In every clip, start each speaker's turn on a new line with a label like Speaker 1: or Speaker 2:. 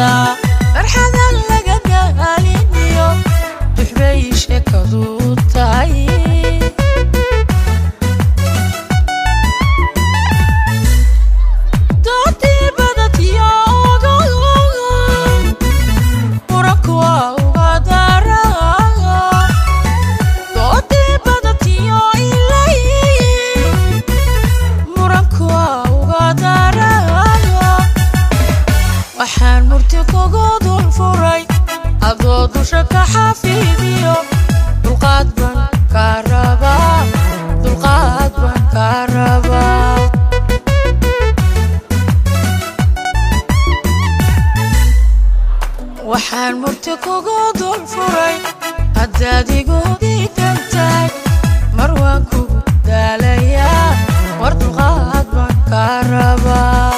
Speaker 1: هذا فرحة لقد قالينيو تحبيش كذوتاي دوتي بدت يوغو وركوا وغدارا دوتي بدت يو إلي وركوا وغدارا waxaan murti kugu dul furay adoo dusha ka xafiidiyo dulqaad baan ka rabaa waxaan murti kugu dul furay haddaad igu diidan tahay mar waan kugu daalayaa war dulqaad baan ka rabaa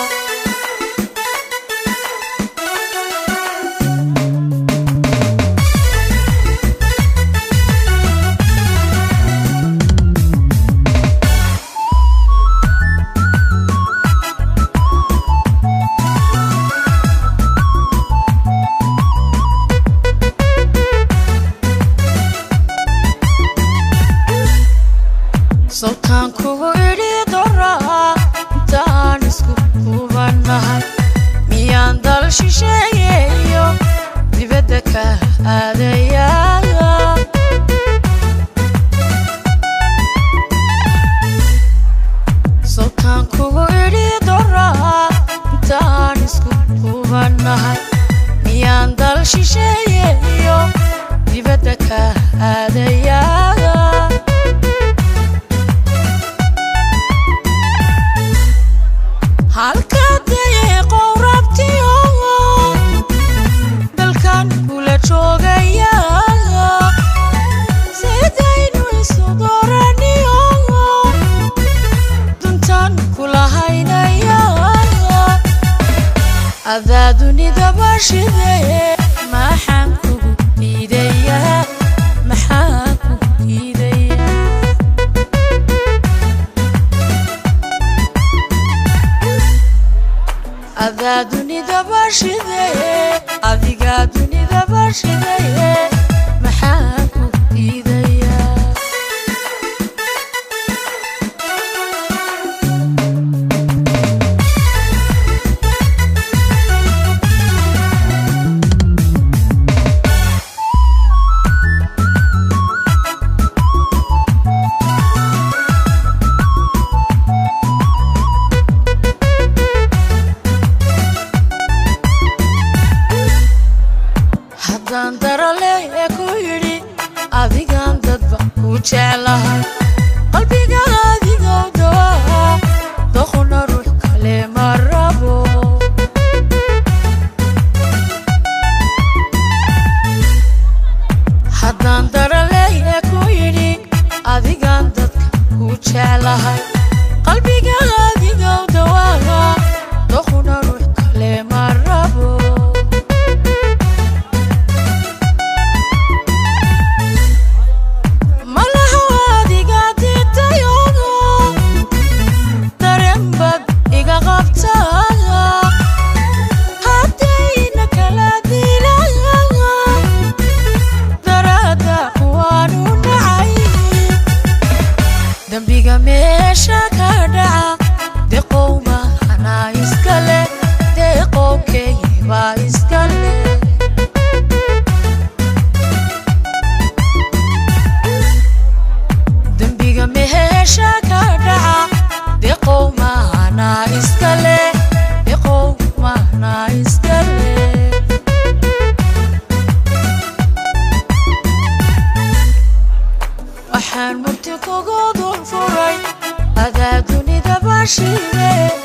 Speaker 1: Sultan kugu iri dora intaan isku hubanahay miyaan dal shisheeyo dibadda ka aadaya Sultan kugu iri dora intaan isku hubanahay miyaan dal shisheeyo dibadda ka aadaya halkaadee qowrabtiyo dalkan kula joogaya sidaynu isu dooraniyo duntan kula haynaya adaa dunida bashidee maxaan kugu diidayaa maxaan kugu diidayaa adaa dunida bashidee adigaa dunida bashidee maxaan ku diidayaa haddaan darale ku yidhi adigaan dadba ku jeclahay qalbiga adigow dawaa doqona ruux kale ma rabo haddaan darale ku yidhi adigaan dadka ku jeclahay qalbiga adigow dawaa doqona ruux kale ma rabo dambiga meesha ka dhaca deqow mahanaa iskale deqowkeeye baa iskale dambiga meesha ka dhaca deqow mahanaa iskale deqow mahanaa iskale waxaan murti kugu dul furay adaa dunida bashidee